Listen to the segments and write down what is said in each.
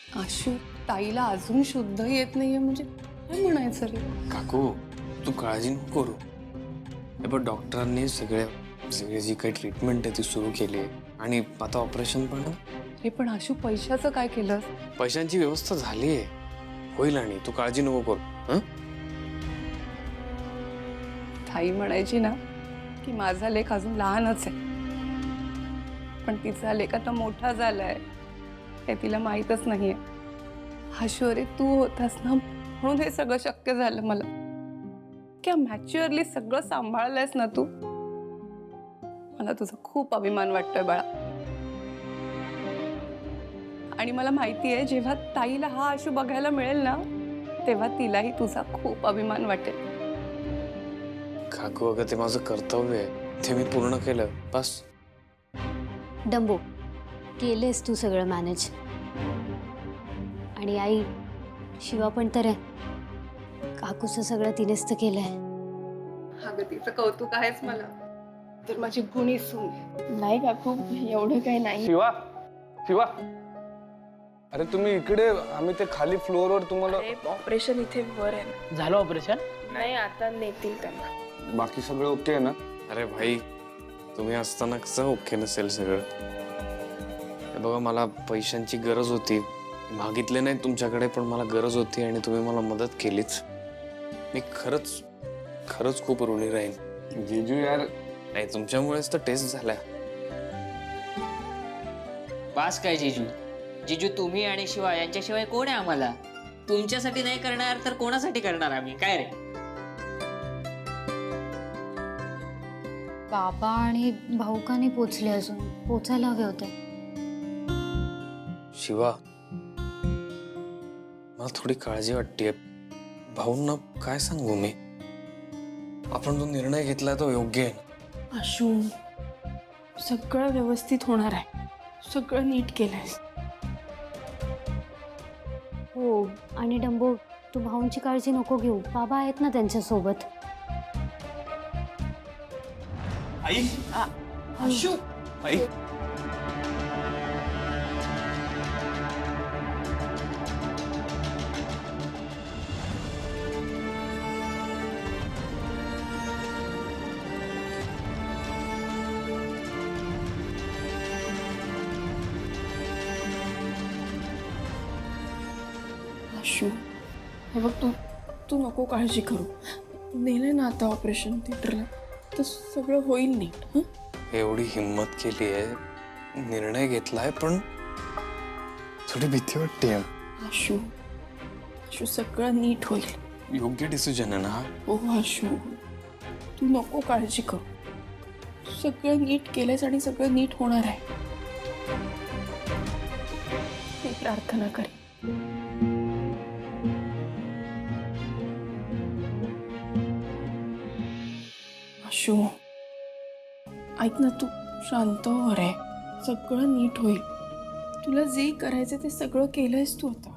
आशू, ताईला अजून शुद्ध येत नाहीये म्हणजे काय म्हणायचं रे? काकू तू काळजी नको करू. हे बघ डॉक्टरांनी सगळी जी काही ट्रीटमेंट आहे ती सुरू केली आहे आणि आता ऑपरेशन पण हे पण आशू, पैशाचं काय केलं? पैशांची व्यवस्था झाली आहे, होईल आणि तू काळजी नको करू. हं? ताई म्हणायची ना की माझा लेक अजून लहानच आहे, पण तिचा लेक आता मोठा झालाय हे तिला माहीतच नाहीये. आशू अरे, तू होतास ना म्हणून हे सगळं शक्य झालं मला. क्या मॅच्युअरली सगळं सांभाळलंयस ना तू. मला तुझा खूप अभिमान वाटतोय बाळा. आणि मला माहिती आहे जेव्हा ताईला हा आशू बघायला मिळेल ना तेव्हा तिलाही तुझा खूप अभिमान वाटेल. काकू अगं ते माझं कर्तव्य आहे, ते मी पूर्ण केलं बस. डंबो, केलेस तू सगळं मॅनेज. आणि आई, शिवा पण तर आहे. काकूचं सगळं तिनेच तर केलंय. अगं तिचं कौतुक आहेच मला, तर माझी गुणी सून. नाही काकू, एवढं काही नाही. शिवा शिवा, अरे तुम्ही इकडे, आम्ही ते खाली फ्लोअरवर तुम्हाला. ऑपरेशन इथे वर आहे. झालं ऑपरेशन? नाही, आता नेतील त्यांना. बाकी सगळं ओके आहे ना? अरे भाई, तुम्ही असताना कसं ओके नसेल सगळं? हे बघा, मला पैशांची गरज होती, मागितले नाही तुमच्याकडे, पण मला गरज होती आणि तुम्ही मला मदत केलीच. मी खरंच खरंच खूप ऋणी राहीन. जीजू यार, नाही तुमच्यामुळेच तर टेस्ट झाला. बास काय जीजू? जीजू तुम्ही आणि शिवा यांच्याशिवाय कोण आहे आम्हाला? तुमच्यासाठी नाही करणार तर कोणासाठी करणार आम्ही? काय रे? बाबा आणि भाऊ का नाही पोचले अजून? पोचायला हवे होते. शिवा, मला थोडी काळजी वाटते. भाऊंना काय सांगू मी? आपण जो निर्णय घेतलाय तो योग्य आहे. आशू, सगळं व्यवस्थित होणार आहे. सगळं नीट केलंय. हो, आणि डंबो, तू भाऊंची काळजी नको घेऊ. बाबा आहेत ना त्यांच्यासोबत. आई, आशू, आई, आशू, हे बघ, तू नको काळजी करू. नेलंय ना आता ऑपरेशन थिएटरला, तर सगळं होईल नीट. हं? एवढी हिम्मत केली आहे, निर्णय घेतलाय, पण थोडी भीती वाटते. आशू, आशू, सगळं नीट होईल. योग्य डिसिजन आहे ना हा? हो आशू, तू नको काळजी करू. सगळं नीट केलंयस आणि सगळं नीट होणार आहे. मी प्रार्थना करेन. आशू, ऐक ना, तू शांत हो रे. सगळं नीट होईल. तुला जे करायचं ते सगळं केलंयस तू आता.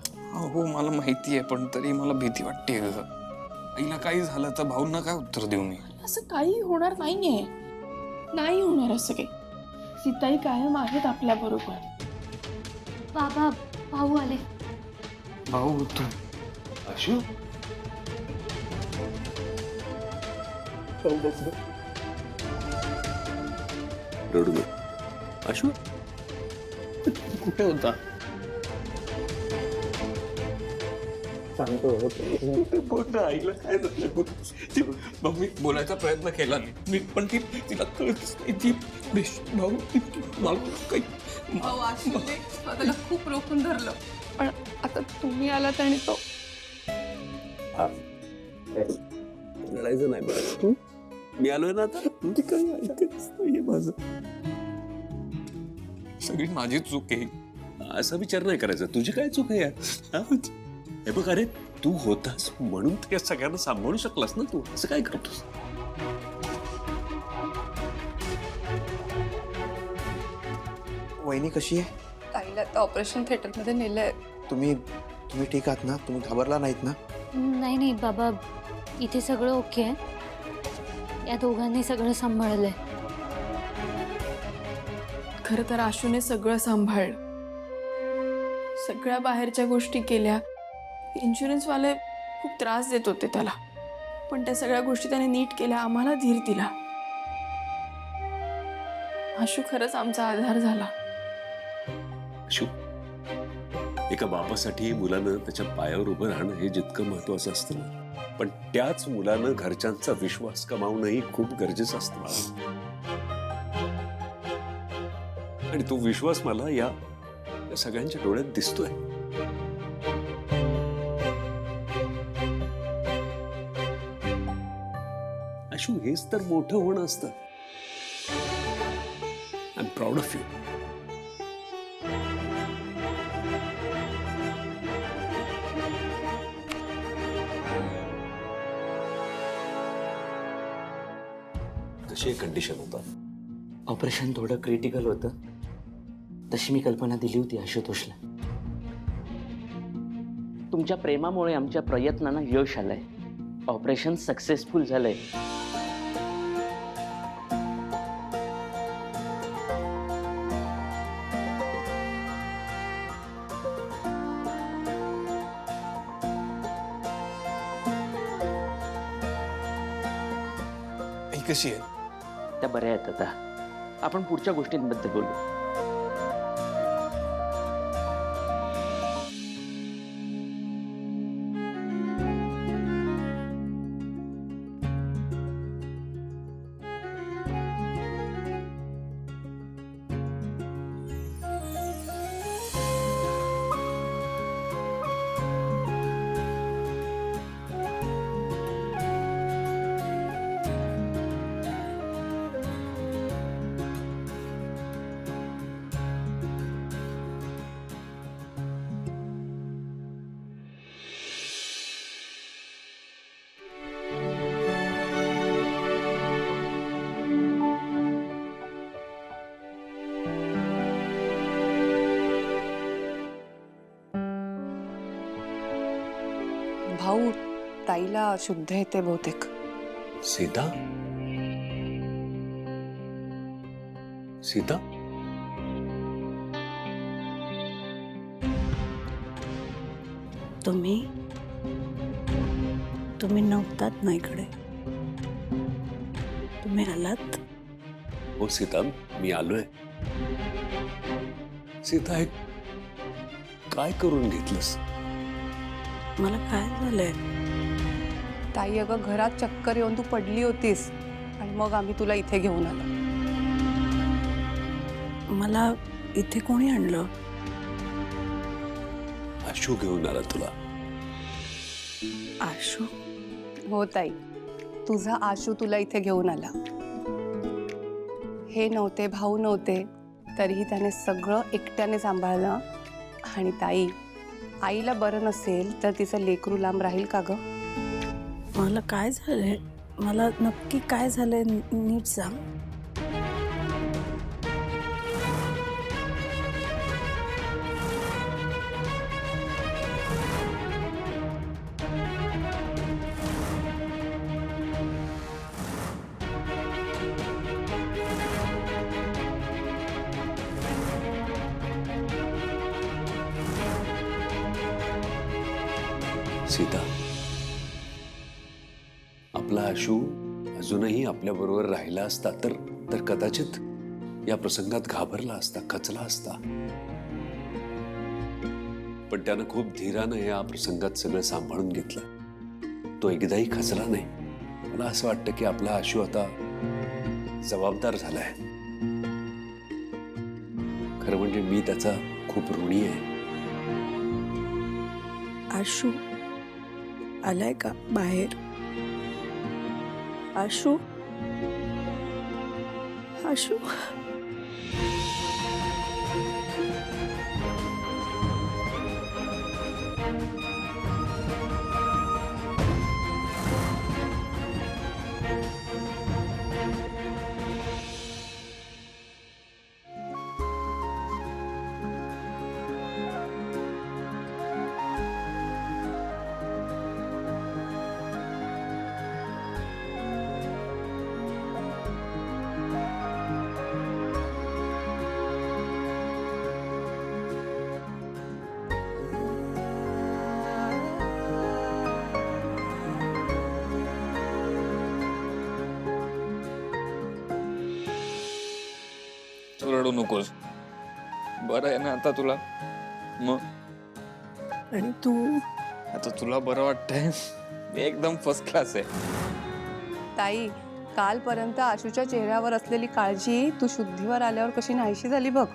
हो मला माहिती आहे, पण तरी मला भीती वाटते. आईला काही झालं तर भाऊंना काय उत्तर देऊ मी? असं काही होणार नाहीये. नाही होणार असं काही. सीताई कायम आहेत आपल्या बरोबर. बाबा, भाऊ आले. भाऊ होतो. आशू, रडू नको. आशू, कुठे होता? आईला काय झालं? मग मी बोलायचा प्रयत्न केला नाही मी, पण तिला कळतच नाही. ती भाऊ काही त्याला खूप रोखून धरलं, पण आता तुम्ही आलात आणि तो. लढायचं नाही बरं. मी आलोय ना आता. म्हणजे काही ऐकतच नाहीये माझं. सगळी माझी चूक आहे. असा विचार नाही करायचा. तुझी काय चूक आहे यार? हा? हे बघ, अरे तू होतास म्हणून त्या सगळ्यांना सांभाळू शकलास ना तू. असं काय करतोस? वहिनी कशी आहे? ताईला आता ऑपरेशन थिएटरमध्ये नेलंय. तुम्ही ठीक आहात ना? तुम्ही घाबरला नाहीत ना? नाही नाही बाबा, इथे सगळं ओके आहे. या दोघांनी सगळं सांभाळलंय. खरं तर आशूने सगळं सांभाळलं. सगळ्या बाहेरच्या गोष्टी केल्या. इन्शुरन्सवाले खूप त्रास देत होते त्याला, पण त्या सगळ्या गोष्टी त्याने नीट केल्या, आम्हाला धीर दिला. आशू खरंच आमचा आधार झाला. आशू, एका बापासाठी मुलानं त्याच्या पायावर उभं राहणं हे जितकं महत्वाचं असतं ना, पण त्याच मुलानं घरच्यांचा विश्वास कमावणंही खूप गरजेचं असतं बाळा. आणि तो विश्वास मला या सगळ्यांच्या डोळ्यात दिसतोय. आशू, हेच तर मोठं होणं असतं. I am proud of you. कशी कंडिशन होता? ऑपरेशन थोडं क्रिटिकल होतं, तशी मी कल्पना दिली होती आशुतोषला. तुमच्या प्रेमामुळे आमच्या प्रयत्नांना यश आलंय. ऑपरेशन सक्सेसफुल झालंय. आई कशी आहे? त्या बऱ्या आहेत आता. आपण पुढच्या गोष्टींबद्दल बोलू. भाऊ, ताईला शुद्ध येते बहुतेक. सीता, सीता, तुम्ही नव्हतात ना इकडे. तुम्ही आलात. हो सीता, मी आलोय. सीता, हे काय करून घेतलंस? मला काय झालंय? ताई, अगं घरात चक्कर येऊन तू पडली होतीस आणि मग आम्ही तुला इथे घेऊन आलो. मला इथे कोणी आणलं? आशू घेऊन आला तुला. आशू? हो ताई, तुझा आशू तुला इथे घेऊन आला. हे नव्हते, भाऊ नव्हते, तरीही त्याने सगळं एकट्याने सांभाळलं. आणि ताई, आईला बरं नसेल तर तिचं लेकरू लांब राहील का ग? मला काय झालंय? मला नक्की काय झालंय नीट सांग. सीता, आपला आशू अजूनही आपल्या बरोबर राहिला असता तर कदाचित या प्रसंगात घाबरला असता, खचला असता. पण त्यानं खूप धीरानं या प्रसंगात सगळं सांभाळून घेतलं. तो एकदाही खचला नाही. मला असं वाटतं की आपला आशू आता जबाबदार झालाय. खरं म्हणजे मी त्याचा खूप ऋणी आहे. आशू आलाय का बाहेर? आशू? आशू? रडू नकोस. बरं आहे ना आता तुला? मग आणि तू आता तुला बरं वाटतंय? मी एकदम फर्स्ट क्लास आहे. ताई, कालपर्यंत आशूच्या चेहऱ्यावर असलेली काळजी तू शुद्धीवर आल्यावर कशी नाहीशी झाली बघ.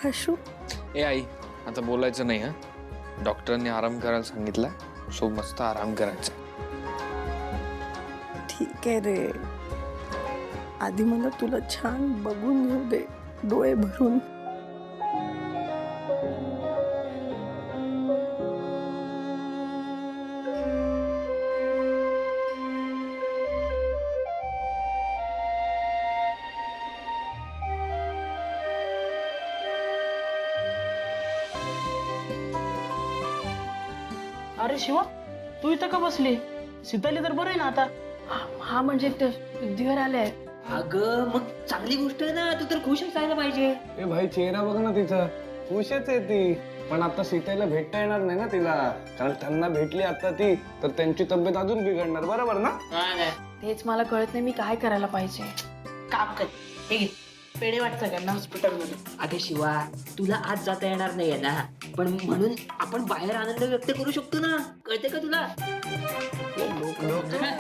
आशू, ए आई, आता बोलायचं नाही. हा, डॉक्टरांनी आराम करायला सांगितलं, सो मस्त आराम करायचा. ठीक आहे रे. आधी मला तुला छान बघून घेऊ दे, डोळे भरून. अरे शिवा, तू इथं का बसली? सीताली तर बरं आहे ना आता? हा म्हणजे ते शुद्धीवर आले आहेत. अगं मग चांगली गोष्ट आहे ना, तू तर खुश असायला पाहिजे. ए भाई, चेहरा बघ ना तिचा, खुशच आहे ती. पण आता सीतेला भेटता येणार नाही ना तिला, कारण त्यांना भेटली आता ती तर त्यांची तब्येत अजून बिघडणार. बरोबर ना? तेच मला कळत नाही मी काय करायला पाहिजे. काम कर, हे घे पेढे वाट सगळ्यांना हॉस्पिटलमध्ये. अगं शिवा, तुला आज जाता येणार नाहीये ना, पण म्हणून आपण बाहेर आनंद व्यक्त करू शकतो ना. कळते का तुला?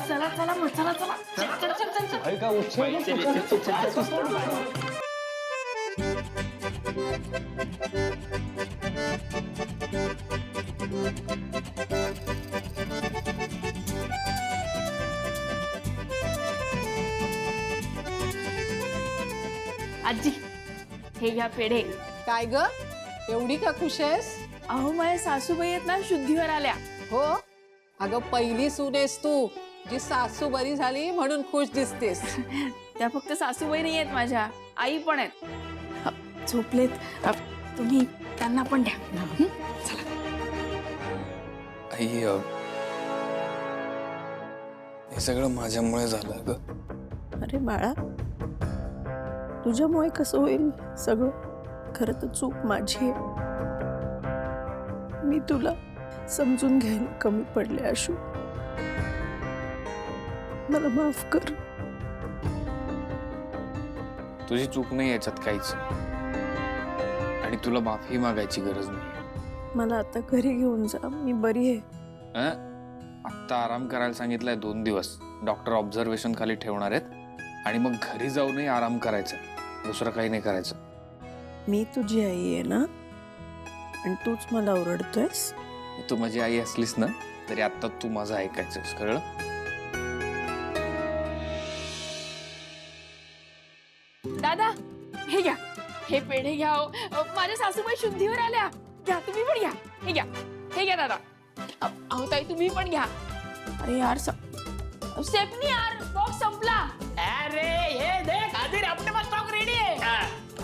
चला चला मग, चला चला. चल चल चल चल. भाई का उत्सव. आजी, हे घ्या पेढे. काय ग, एवढी का खुश आहेस? अहो, माझ्या सासूबाई आहेत ना, शुद्धीवर आल्या. हो, अगं पहिली सून आहेस तू, जी सासू बरी झाली म्हणून खुश दिसतेस. त्या फक्त सासूबाई नाही आहेत, माझ्या आई पण आहेत. झोपलेत. तुम्ही त्यांना पण द्या. आई, हे सगळं माझ्यामुळे झालं ग. अरे बाळा, तुझ्यामुळे कसं होईल सगळं? खरं तर चूक माझी आहे. मी तुला समजून घ्यायला कमी पडले आशू. मला माफ कर. तुझी चूक नाही याच्यात काहीच, आणि तुला माफी मागायची गरज नाही. मला आता घरी घेऊन जा, मी बरी आहे. आत्ता आराम करायला सांगितलंय 2 दिवस. डॉक्टर ऑब्झर्वेशन खाली ठेवणार आहेत, आणि मग घरी जाऊनही आराम करायचा, दुसरं काही नाही करायचं. मी तुझी आई आहे ना, आणि तूच मला ओरडतोयस. तू माझी आई असलीस ना, तरी आता तू माझं ऐकायचंस, कळलं? दादा, हे घ्या, हे पेढे घ्या. माझ्या सासूबाई शुद्धीवर आल्या. घ्या, तुम्ही पण घ्या. हे घ्या, हे घ्या दादा. अहो ताई, तुम्ही पण घ्या. अरे यार, स्टेफनी यार, बॉक्स संपला. अरे हे देख, आधी आपल्या पास स्टॉक रेडी आहे.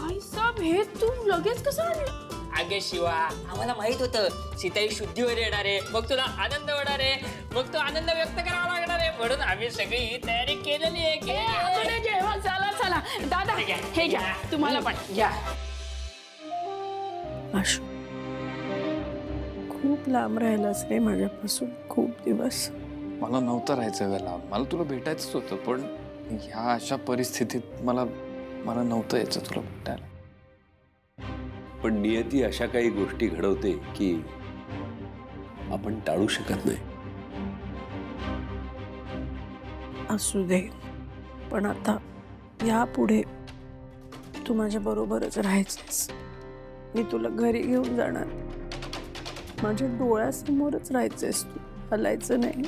आई साहेब, हे तू लगेच कसं आणलं? अगे शिवा, आम्हाला माहित होतं सीताई शुद्धीवर येणार आहे, मग तुला आनंद होणार आहे, मग तो आनंद व्यक्त करावा लागणार आहे, म्हणून आम्ही सगळी ही तयारी केलेली आहे. चला चला दादा, हे घ्या, तुम्हाला पण घ्या. आशू, खूप लांब राहिलास रे माझ्यापासून, खूप दिवस. मला नव्हतं राहायचं ग लांब, मला तुला भेटायचंच होतं, पण ह्या अशा परिस्थितीत मला नव्हतं यायचं तुला भेटायला. पण नियती अशा काही गोष्टी घडवते की आपण टाळू शकत नाही. असू दे, पण आता यापुढे तू माझ्या बरोबरच राहायचंस. मी तुला घरी घेऊन जाणार, माझ्या डोळ्यासमोरच राहायचंस तू, हलायचं नाही.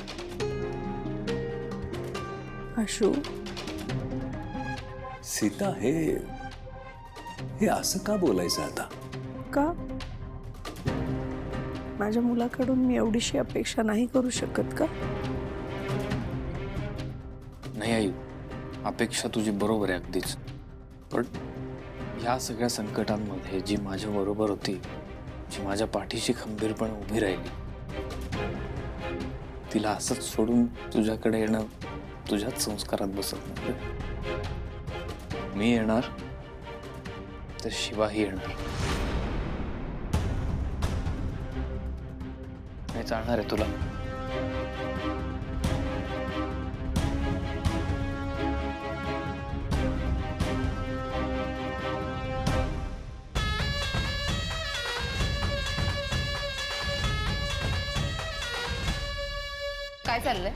आशू, सीता, हे असं का बोलायचं आता? का? माझ्या मुलाकडून मी एवढीशी अपेक्षा नाही करू शकत का? नाही आई, अपेक्षा तुझी बरोबर आहे अगदीच, पण ह्या सगळ्या संकटांमध्ये जी माझ्या बरोबर होती, जी माझ्या पाठीशी खंबीरपणे उभी राहिली, तिला असंच सोडून तुझ्याकडे येणं तुझ्याच संस्कारात बसत नाही. मी येणार तर शिवाही येणार. मी चालणार आहे तुला. काय चाललंय?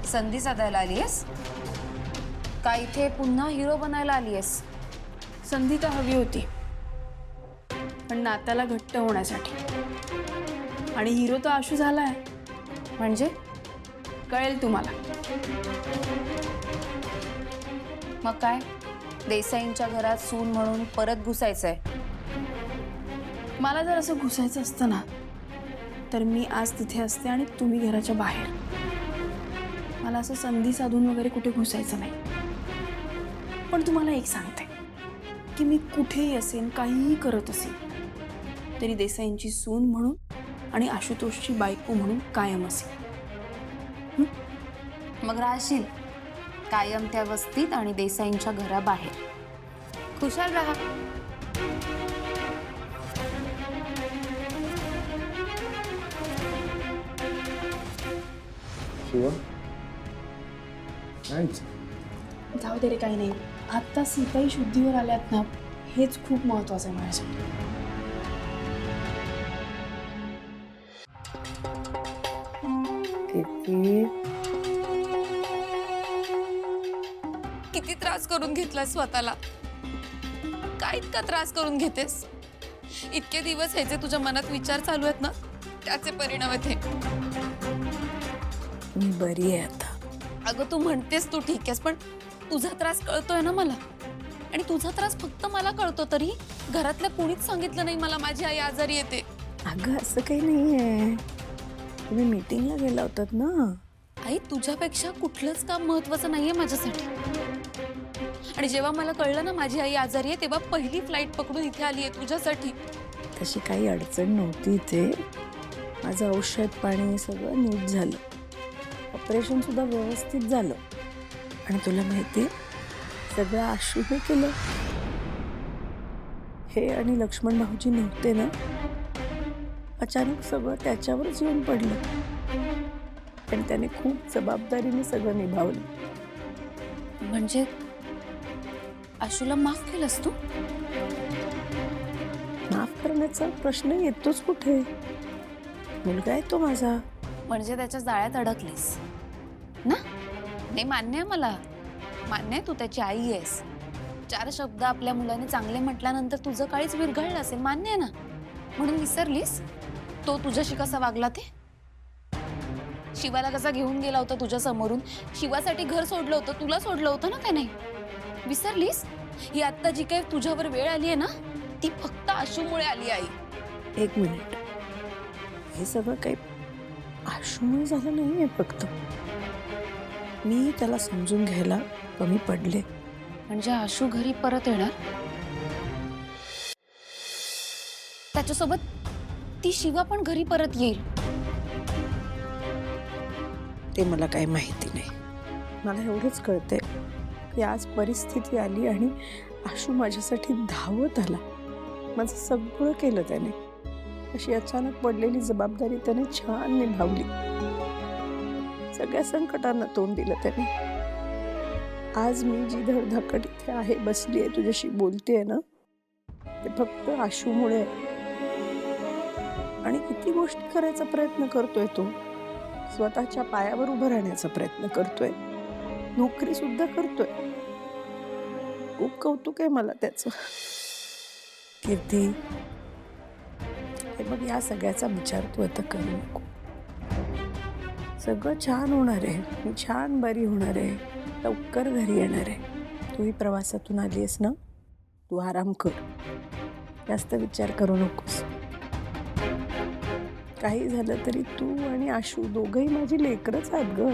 संधी साधायला आलीयस का इथे पुन्हा हिरो बनायला आलीयस? संधी तर हवी होती, पण नात्याला घट्ट होण्यासाठी. आणि हिरो तर आशू झालाय, म्हणजे कळेल तुम्हाला. मग काय, देसाईंच्या घरात सून म्हणून परत घुसायचंय? मला जर असं घुसायचं असतं ना, तर मी आज तिथे असते आणि तुम्ही घराच्या बाहेर. मला असं संधी साधून वगैरे कुठे घुसायचं नाही. पण तुम्हाला एक सांगते की मी कुठेही असेन, काहीही करत असेल, तरी देसाईंची सून म्हणून आणि आशुतोषची बायको म्हणून कायम असेल. मग राहशील कायम त्या वस्तीत आणि देसाईंच्या घराबाहेर. खुशाल राहा. शिवा नाहीच. जाऊ दे रे, काही नाही. आत्ता सीताई शुद्धीवर आल्यात ना, हेच खूप महत्वाचं आहे माझ्यासाठी. किती त्रास करून घेतला स्वतःला? काय इतका त्रास करून घेतेस? इतके दिवस ह्याचे तुझ्या मनात विचार चालू आहेत ना, त्याचे परिणाम आहेत हे. मी बरी आहे आता. अगं तू म्हणतेस तू ठीक आहेस, पण तुझा त्रास कळतोय ना मला. आणि तुझा त्रास फक्त मला कळतो, तरी घरातल्या कोणीच सांगितलं नाही मला माझी आई आजारी येते. अगं असं काही नाहीये, तुम्ही मीटिंगला गेला होतात ना. आई तुझ्यापेक्षा कुठलंच काम महत्वाचं नाहीये माझ्यासाठी. आणि जेव्हा मला कळलं ना माझी आई आजारी आहे, तेव्हा पहिली फ्लाईट पकडून इथे आली आहे तुझ्यासाठी. तशी काही अडचण नव्हती इथे. माझं औषध पाणी सगळं नीट झालं, ऑपरेशन सुद्धा व्यवस्थित झालं. आणि तुला माहिती सगळं आशूने केलं. हे आणि लक्ष्मण भाऊजी नव्हते ना, अचानक सगळं त्याच्यावरच येऊन पडलं. आणि त्याने खूप जबाबदारीने सगळं निभावलं. म्हणजे आशूला माफ केलंस तू? माफ करण्याचा प्रश्न येतोच कुठे, मुलगा आहे तो माझा. म्हणजे त्याच्या जाळ्यात अडकलीस ना? नाही, मान्य आहे मला, मान्य आहे तू त्याची आई आहेस. 4 शब्द आपल्या मुलाने चांगले म्हटल्यानंतर तुझं काळीच विरघळलं असेल, मान्य आहे ना. म्हणून विसरलीस तो तुझ्याशी कसा वागला ते? शिवाला कसा घेऊन गेला होता तुझ्या समोरून, शिवासाठी घर सोडलं होतं, तुला सोडलं होतं ना का नाही? विसरलीस? ही आत्ता जी काही तुझ्यावर वेळ आली आहे ना, ती फक्त आशूमुळे आली. आई 1 मिनिट, हे सगळं काही आशूमुळे झालं नाहीये. फक्त मी त्याला समजून घ्यायला कमी पडले. म्हणजे आशू घरी परत येणार, त्याच्यासोबत ती शिवा पण घरी परत येईल. ते मला काही माहिती नाही. मला एवढंच कळतंय की आज परिस्थिती आली आणि आशू माझ्यासाठी धावत आला. माझं सगळं केलं त्याने. अशी अचानक पडलेली जबाबदारी त्याने छान निभावली. सगळ्या संकटांना तोंड दिलं त्याने. आज मी जी धडधाकट इथे आहे, बसली आहे, तुझ्याशी बोलतेय ना, ते फक्त आशूमुळे. आणि किती गोष्टी करायचा प्रयत्न करतोय तो. स्वतःच्या पायावर उभं राहण्याचा प्रयत्न करतोय, नोकरी सुद्धा करतोय. खूप कौतुक आहे मला त्याचं. कीर्ती, हे बघ, या सगळ्याचा विचार तू आता करू नको. सगळं छान होणार आहे. मी छान बरी होणार आहे, लवकर घरी येणार आहे. तूही प्रवासातून आली आहेस ना, तू आराम कर, जास्त विचार करू नकोस. काही झालं तरी तू आणि आशू दोघंही माझी लेकरच आहेत ग.